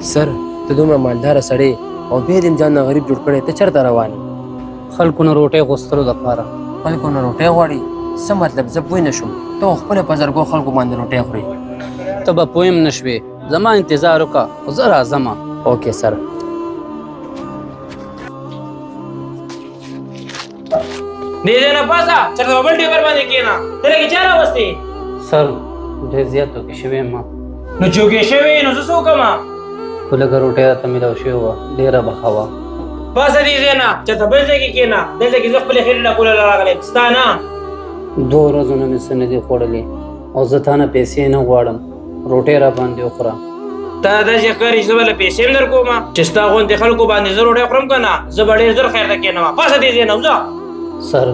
سر ته دومره مالداره سړی او بیا دې ځان نه غریب جوړ کړی ته چېرته روان یې؟ خلکو نه روټۍ غوښتلو دپاره. خلکو نه روټۍ غواړي؟ څه مطلب؟ زه پوه نه شوم. ته خو خپله په زرګو خلکو باندې روټۍ خورې. ته به پوه هم نه شوې. زما انتظار وکړه خو زه راځمه. اوکې سر. دې ځای نه پاسه چېرته به بل ټیبل باندې کښېنه. ته لږې چا راوستې؟ سر ډېر زیات توکې شوی یم. نو چوکې شوې نو زه څه وکړمه؟ خو لږه روټۍ راته میلاو شوې وه، ډېره به ښه وه. پاسه دې ځای نه چېرته بل ځای کې کښېنه. دلته کې زه خپلې خېټې ډکولو راغلی یم، ستا نه. 2 ورځو نه مې څه نه دي خوړلي او زه تا نه پیسې نه غواړم، روټۍ را باندې وخوره. تا داسې ښکاري چې زه به له پیسې هم در کومه چې ستا غوندې خلکو باندې زه روټۍ خورم که نه، زه به ډېر زر خیر ته کښېنم. پاسه دې ځای نه وځه. سر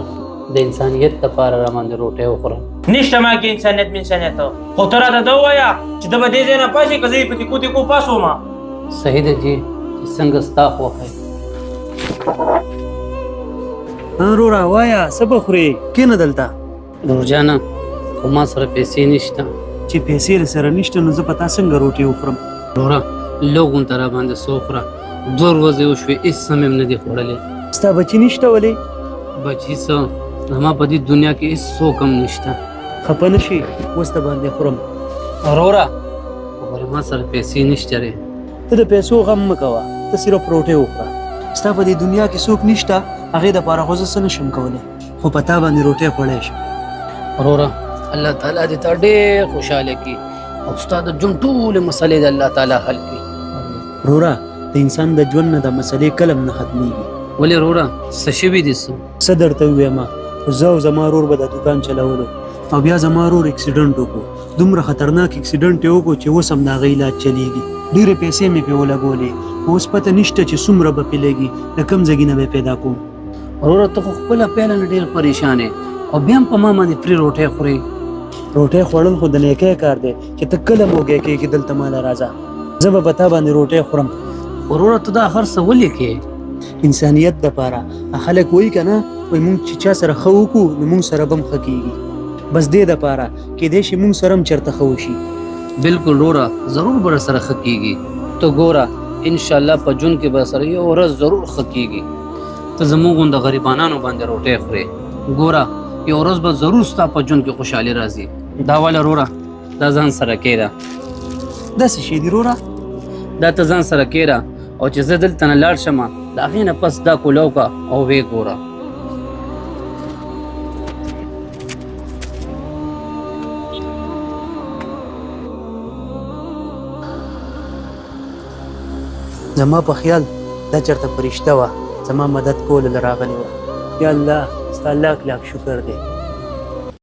د انسانیت دپاره را باندې روټۍ وخوره. نشته ما کې انسانیت منسانیت، خو ته راته ده ووایه چې ته به دې ځای نه پاسې که زه یې په تیکو تیکو پاسومه. صحیح ده جي چې څنګه ستا خوښه یې. وروره وایه څه به خورې؟ کښېنه دلته. نورجانه خو ما سره پیسې نشته. چې پیسې سره نشته نو زه په تا څنګه روټۍ وخورم؟ وروره لږ غونته را باندې څه وخوره. 2 ورځې وشوې هېڅ څه مې هم نه دي خوړلې. ستا بچي نشته ولې؟ بچي څه زما په دې دنیا کې هېڅ څوک هم نشته. خفه نه شي اوس ته باندې خورم. وروره وګوره ما سره پیسې نشته رې. ته د پیسو غم مه کوه، ته صرف روټۍ وخوره. ستا په دې دنیا کې څوک نشته، هغې دپاره خو زه څه نشم کولی، خو په تا باندې روټۍ خوړی شم. وروره الله تعالی دې تا ډېر خوشحاله کړي او ستا د ژوند ټولې مسلې د الله تعالی حل کړي. وروره د انسان د ژوند نه د مسلې کله هم نه ختمېږي. ولې وروره څه شوي دي؟ څه درته ووایم، زه او زما ورور به د دوکان چلولو او بیا زما ورور اکسیډنټ وکړو. دومره خطرناک اکسیډنټ یې وکړو چې اوس هم د هغه علاج چلیږي. ډېرې پیسې مې پرې ولګولې، اوس پته نشته چې څومره به پرې لګي، د کوم ځای نه به یې پیدا کوم. وروره ته خو خپله پیاله نه ډېر پریشان یې او بیا هم په ما باندې پرې روټۍ خورې. روټۍ خوړل خو د نیکۍ کار دی چې ته کله موږی کېږي دلته ماله راځه، زه به په تا باندې روټۍ خورم. وروره ته دا هر څه ولې کوې؟ انسانیت دپاره. خلک وایي که نه، وایي موږ چې چا سره ښه وکړو نو موږ سره به هم ښه کېږي. بس دې دپاره کیدای شي موږ سره هم چېرته ښه وشي. بالکل وروره ضرور به سره ښه کېږي. ته ګوره انشاءالله په ژوند کې به سره یو ورځ ضرور ښه کېږي. ته زموږ غونده غریبانانو باندې روټۍ خورې. ګوره یو ورځ به ضرور ستا په ژوند کې خوشحالي راځي. دا واله وروره دا ځان سره کېږده. داسې شی دي وروره؟ دا ته ځان سره کېږده او چې زه دلته نه لاړ شمه د هغې نه پس دا کولاو که او ویې ګوره. زما په خیال دا چېرته فرشته وه، زما مدد کولو له راغلې وه. یا الله ستا لاک لاک شکر دی.